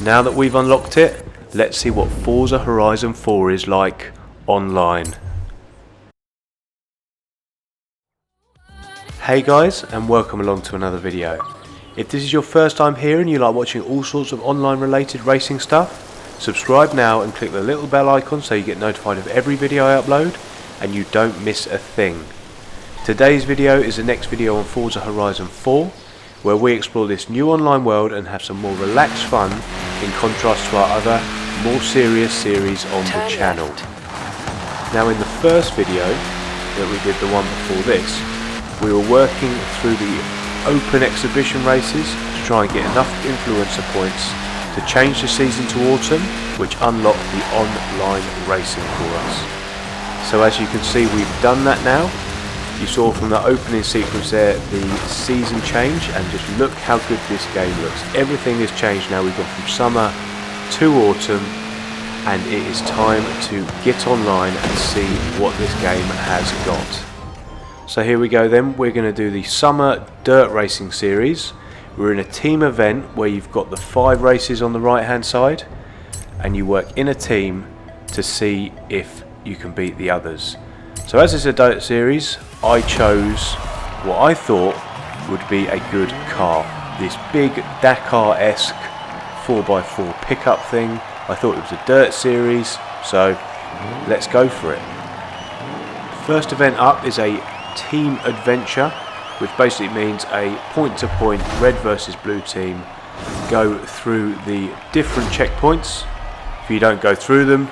Now that we've unlocked it, let's see what Forza Horizon 4 is like online. Hey guys, and welcome along to another video. If this is your first time here and you like watching all sorts of online related racing stuff, subscribe now and click the little bell icon so you get notified of every video I upload and you don't miss a thing. Today's video is the next video on Forza Horizon 4, where we explore this new online world and have some more relaxed fun in contrast to our other, more serious series on the channel. Now in the first video that we did, the one before this, we were working through the open exhibition races to try and get enough influencer points to change the season to autumn, which unlocked the online racing for us. So as you can see, we've done that now. You saw from the opening sequence there the season change, and just look how good this game looks. Everything has changed now. We've gone from summer to autumn, and it is time to get online and see what this game has got. So here we go then. We're going to do the summer dirt racing series. We're in a team event where you've got the 5 races on the right hand side, and you work in a team to see if you can beat the others. So as it's a dirt series, I chose what I thought would be a good car. This big Dakar-esque 4x4 pickup thing. I thought it was a dirt series, so let's go for it. First event up is a team adventure, which basically means a point-to-point red versus blue team go through the different checkpoints. If you don't go through them,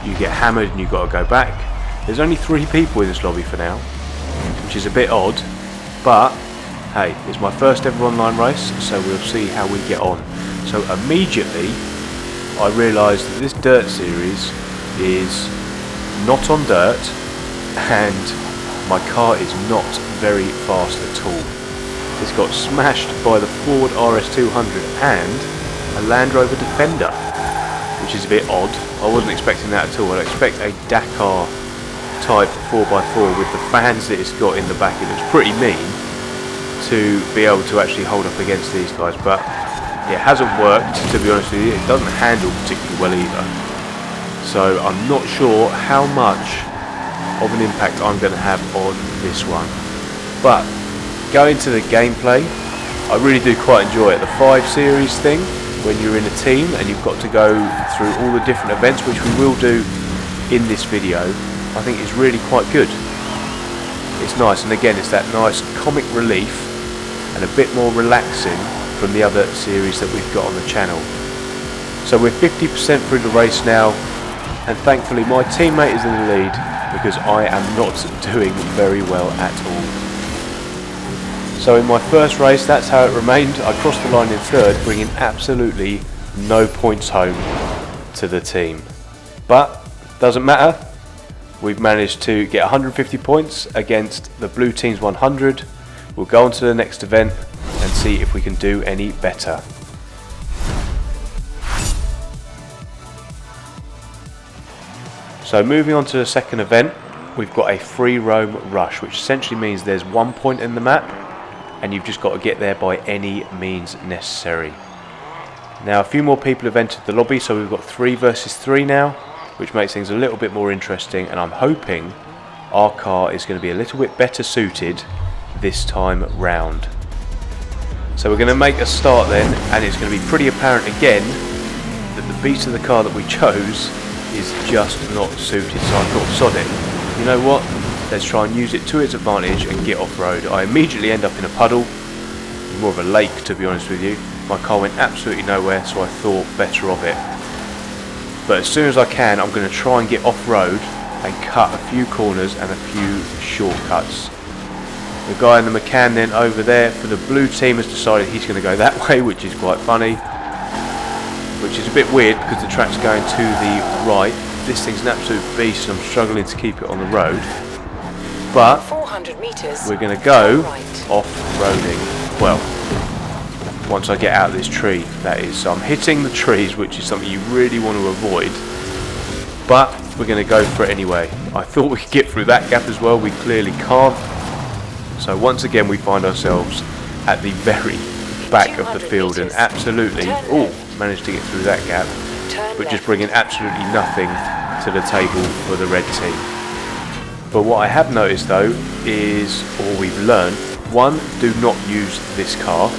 you get hammered and you've got to go back. There's only 3 people in this lobby for now, which is a bit odd, but hey, it's my first ever online race, so we'll see how we get on. So immediately I realised that this dirt series is not on dirt, and my car is not very fast at all. It's got smashed by the Ford RS200 and a Land Rover Defender, which is a bit odd. I wasn't expecting that at all. I'd expect a Dakar type 4x4 with the fans that it's got in the back. It looks pretty mean to be able to actually hold up against these guys, but it hasn't worked, to be honest with you. It doesn't handle particularly well either, so I'm not sure how much of an impact I'm going to have on this one. But going to the gameplay, I really do quite enjoy it. The 5 series thing, when you're in a team and you've got to go through all the different events, which we will do in this video, I think it's really quite good. It's nice, and again it's that nice comic relief and a bit more relaxing from the other series that we've got on the channel. So we're 50% through the race now, and thankfully my teammate is in the lead because I am not doing very well at all. So in my first race, that's how it remained. I crossed the line in 3rd, bringing absolutely no points home to the team. But doesn't matter. We've managed to get 150 points against the blue team's 100. We'll go on to the next event and see if we can do any better. So moving on to the second event, we've got a free roam rush, which essentially means there's 1 point in the map and you've just got to get there by any means necessary. Now a few more people have entered the lobby, so we've got 3 versus 3 now, which makes things a little bit more interesting, and I'm hoping our car is going to be a little bit better suited this time round. So we're going to make a start then, and it's going to be pretty apparent again that the beast of the car that we chose is just not suited. So I thought, sod it, you know what, let's try and use it to its advantage and get off-road. I immediately end up in a puddle, more of a lake to be honest with you. My car went absolutely nowhere, so I thought better of it. But as soon as I can, I'm going to try and get off-road and cut a few corners and a few shortcuts. The guy in the McCann then over there for the blue team has decided he's going to go that way, which is quite funny. Which is a bit weird because the track's going to the right. This thing's an absolute beast and I'm struggling to keep it on the road. But 400 meters, we're going to go off-roading. Well, once I get out of this tree, that is. So I'm hitting the trees, which is something you really want to avoid, but we're going to go for it anyway. I thought we could get through that gap as well. We clearly can't. So once again we find ourselves at the very back of the field and absolutely, managed to get through that gap, but just bringing absolutely nothing to the table for the red team. But what I have noticed though is, or we've learned, one, do not use this car,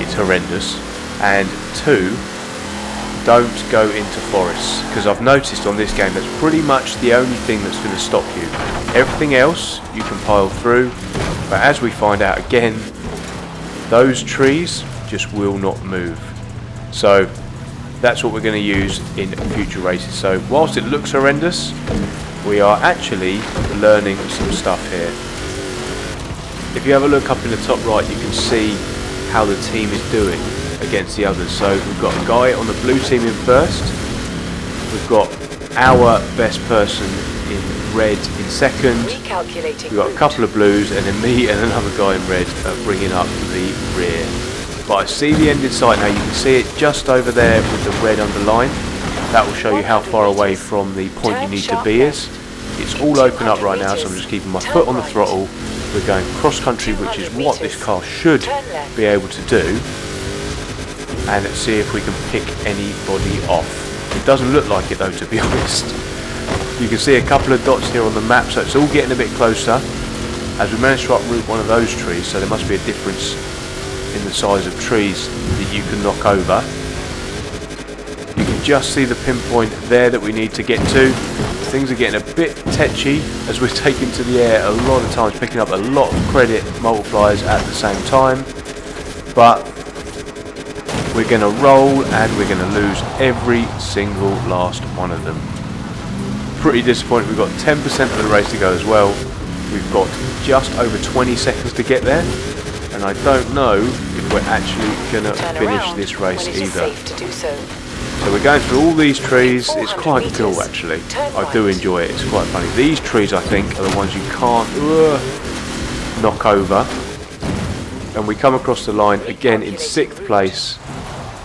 it's horrendous, and two, don't go into forests, because I've noticed on this game that's pretty much the only thing that's going to stop you. Everything else you can pile through, but as we find out again, those trees just will not move. So that's what we're going to use in future races. So whilst it looks horrendous, we are actually learning some stuff here. If you have a look up in the top right, you can see how the team is doing against the others. So we've got a guy on the blue team in first, we've got our best person in red in second, we've got a couple of blues, and then me and another guy in red bringing up the rear. But I see the end in sight now. You can see it just over there with the red underline. That will show you how far away from the point you need to be is. It's all open up right now, so I'm just keeping my foot on the throttle. We're going cross country, which is what this car should be able to do. And let's see if we can pick anybody off. It doesn't look like it though, to be honest. You can see a couple of dots here on the map, so it's all getting a bit closer as we managed to uproot one of those trees, so there must be a difference in the size of trees that you can knock over. You can just see the pinpoint there that we need to get to. Things are getting a bit tetchy as we're taking to the air a lot of times, picking up a lot of credit multipliers at the same time, but we're going to roll and we're going to lose every single last one of them. Pretty disappointed. We've got 10% of the race to go as well. We've got just over 20 seconds to get there, and I don't know if we're actually going to finish this race either. So we're going through all these trees. It's quite cool actually. I do enjoy it. It's quite funny. These trees I think are the ones you can't knock over. And we come across the line again in 6th place.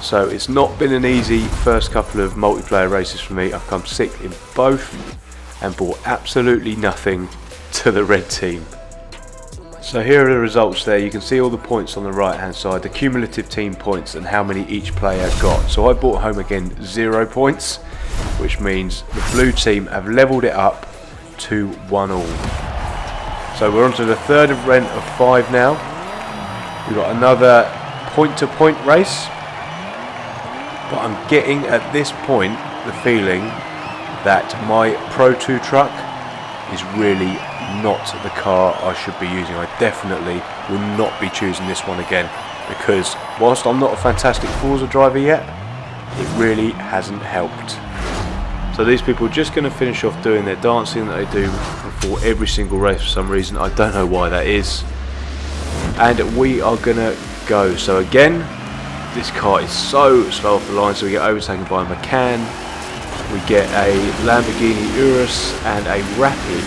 So it's not been an easy first couple of multiplayer races for me. I've come 6th in both and brought absolutely nothing to the red team. So here are the results there. You can see all the points on the right hand side, the cumulative team points and how many each player got. So I brought home again 0 points, which means the blue team have levelled it up to 1-all. So we're on to the third event of 5 now. We've got another point-to-point race. But I'm getting at this point the feeling that my Pro 2 truck is really not the car I should be using. I definitely will not be choosing this one again, because whilst I'm not a fantastic Forza driver yet, it really hasn't helped. So these people are just going to finish off doing their dancing that they do before every single race for some reason. I don't know why that is. And we are going to go. So again, this car is so slow off the line, so we get overtaken by a McCann. We get a Lamborghini Urus and a Rapid.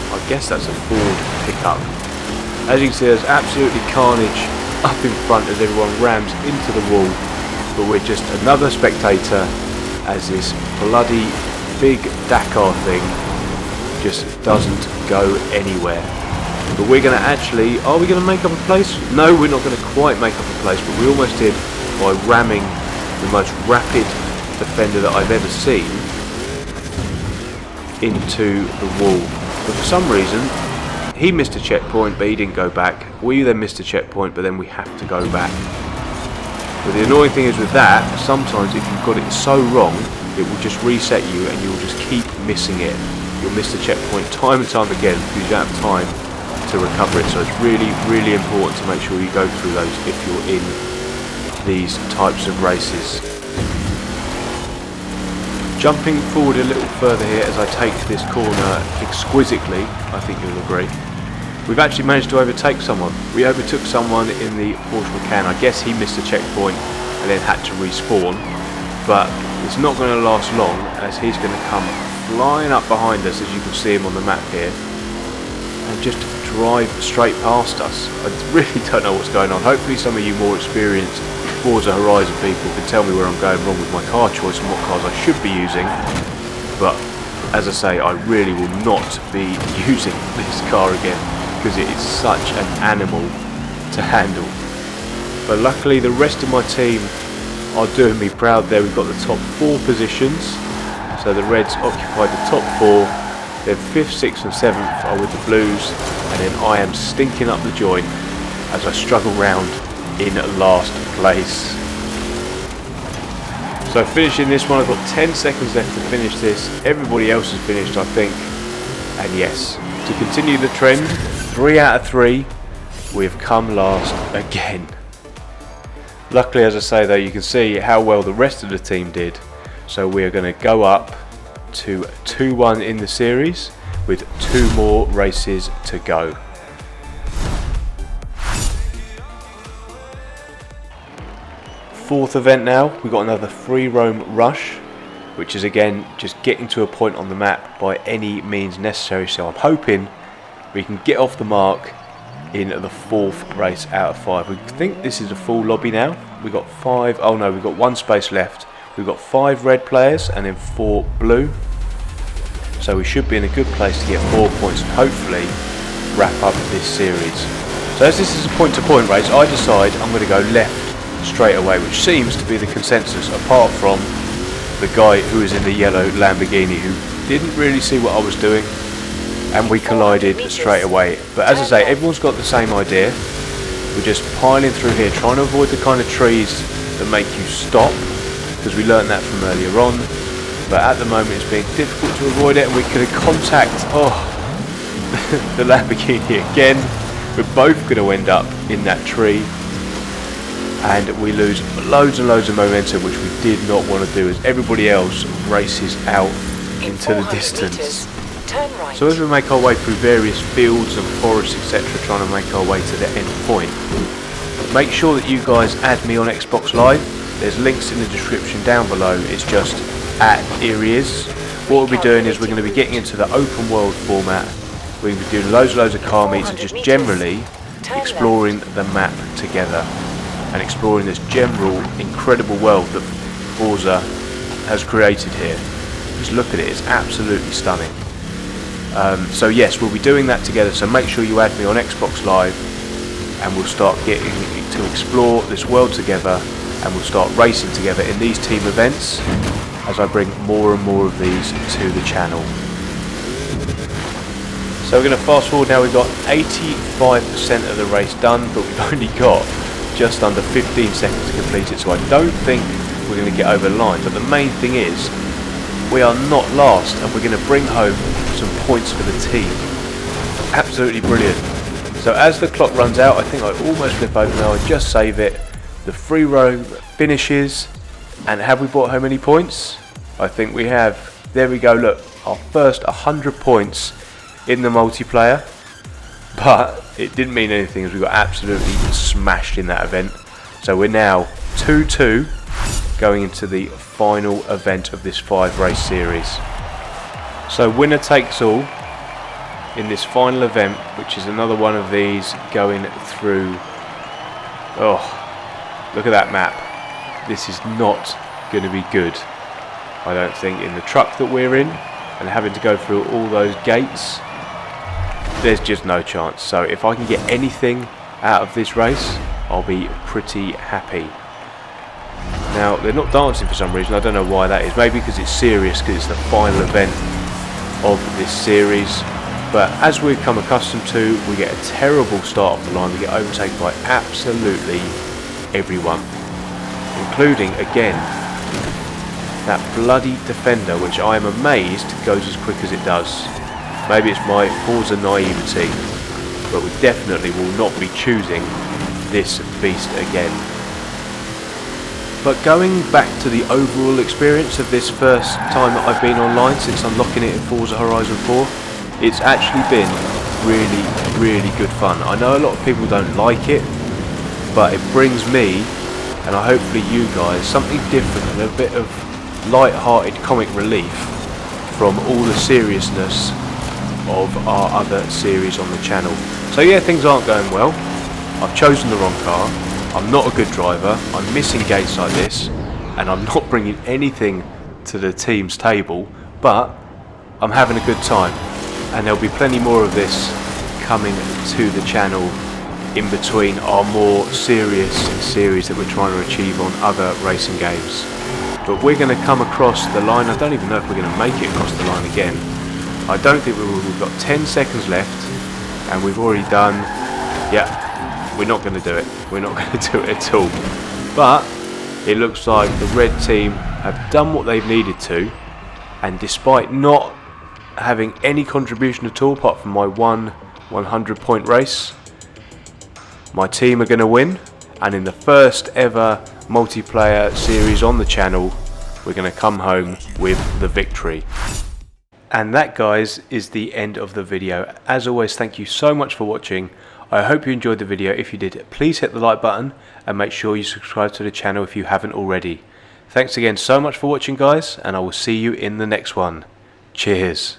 I guess that's a Ford pickup. As you can see, there's absolutely carnage up in front as everyone rams into the wall, but we're just another spectator as this bloody big Dakar thing just doesn't go anywhere. But we're going to actually, are we going to make up a place? No, we're not going to quite make up a place, but we almost did by ramming the most rapid defender that I've ever seen into the wall. But for some reason, he missed a checkpoint, but he didn't go back. We then missed a checkpoint, but then we have to go back. But the annoying thing is with that, sometimes if you've got it so wrong, it will just reset you and you'll just keep missing it. You'll miss the checkpoint time and time again because you don't have time to recover it. So it's really, really important to make sure you go through those if you're in these types of races. Jumping forward a little further here as I take this corner exquisitely, I think you'll agree. We've actually managed to overtake someone. We overtook someone in the Porsche Macan. I guess he missed a checkpoint and then had to respawn, but it's not going to last long as he's going to come flying up behind us, as you can see him on the map here, and just drive straight past us. I really don't know what's going on. Hopefully some of you more experienced Forza Horizon people can tell me where I'm going wrong with my car choice and what cars I should be using, but as I say, I really will not be using this car again because it is such an animal to handle. But luckily the rest of my team are doing me proud there. We've got the top 4 positions. So the Reds occupied the top 4. Then 5th, 6th and 7th are with the Blues. And then I am stinking up the joint as I struggle round in last place. So finishing this one, I've got 10 seconds left to finish this. Everybody else has finished, I think. And yes, to continue the trend, 3 out of 3, we have come last again. Luckily, as I say though, you can see how well the rest of the team did. So we are going to go up to 2-1 in the series with 2 more races to go. Fourth event now, we've got another free roam rush, which is again just getting to a point on the map by any means necessary. So I'm hoping we can get off the mark in the 4th race out of 5. We think this is a full lobby now. We've got 5, oh no, we've got 1 space left. We've got 5 red players and then 4 blue. So we should be in a good place to get 4 points and hopefully wrap up this series. So as this is a point-to-point race, I decide I'm going to go left straight away, which seems to be the consensus, apart from the guy who is in the yellow Lamborghini who didn't really see what I was doing, and we collided straight away. But as I say, everyone's got the same idea. We're just piling through here, trying to avoid the kind of trees that make you stop, because we learned that from earlier on. But at the moment it's being difficult to avoid it, and we could contact the Lamborghini again. We're both going to end up in that tree, and we lose loads and loads of momentum, which we did not want to do, as everybody else races out into the distance. Turn right. So as we make our way through various fields and forests, etc., trying to make our way to the end point, make sure that you guys add me on Xbox Live. There's links in the description down below. It's just @Eriez. What we'll be doing is we're going to be getting into the open world format. We're going to be doing loads of car meets and just generally exploring the map together and exploring this general incredible world that Forza has created here. Just look at it, it's absolutely stunning. So yes, we'll be doing that together, so make sure you add me on Xbox Live and we'll start getting to explore this world together, and we'll start racing together in these team events as I bring more and more of these to the channel. So we're going to fast forward now. We've got 85% of the race done, but we've only got just under 15 seconds to complete it, so I don't think we're going to get over the line. But the main thing is we are not last, and we're going to bring home some points for the team. Absolutely brilliant. So as the clock runs out, I think I almost flip over now. I just save it. The free roam finishes, and have we brought home any points? I think we have. There we go, look, our first 100 points in the multiplayer, but it didn't mean anything as we got absolutely smashed in that event. So we're now 2-2 going into the final event of this 5-race series. So winner takes all in this final event, which is another one of these going through. Oh, look at that map. This is not going to be good, I don't think, in the truck that we're in and having to go through all those gates. There's just no chance. So if I can get anything out of this race, I'll be pretty happy. Now they're not dancing for some reason. I don't know why that is. Maybe because it's serious, because it's the final event of this series. But as we've come accustomed to, we get a terrible start off the line. We get overtaken by absolutely everyone, including again that bloody defender, which I am amazed goes as quick as it does. Maybe it's my Forza naivety, but we definitely will not be choosing this beast again. But going back to the overall experience of this first time that I've been online since unlocking it in Forza Horizon 4, it's actually been really, really good fun. I know a lot of people don't like it, but it brings me, and hopefully you guys, something different and a bit of light-hearted comic relief from all the seriousness of our other series on the channel. So yeah, things aren't going well. I've chosen the wrong car. I'm not a good driver. I'm missing gates like this, and I'm not bringing anything to the team's table, but I'm having a good time, and there'll be plenty more of this coming to the channel in between our more serious series that we're trying to achieve on other racing games. But we're going to come across the line. I don't even know if we're going to make it across the line again. I don't think we will. We've got 10 seconds left and we've already done, yeah, we're not going to do it. We're not going to do it at all. But it looks like the red team have done what they've needed to, and despite not having any contribution at all apart from my 100-point race, my team are going to win, and in the first ever multiplayer series on the channel, we're going to come home with the victory. And that, guys, is the end of the video. As always, thank you so much for watching. I hope you enjoyed the video. If you did, please hit the like button and make sure you subscribe to the channel if you haven't already. Thanks again so much for watching, guys, and I will see you in the next one. Cheers.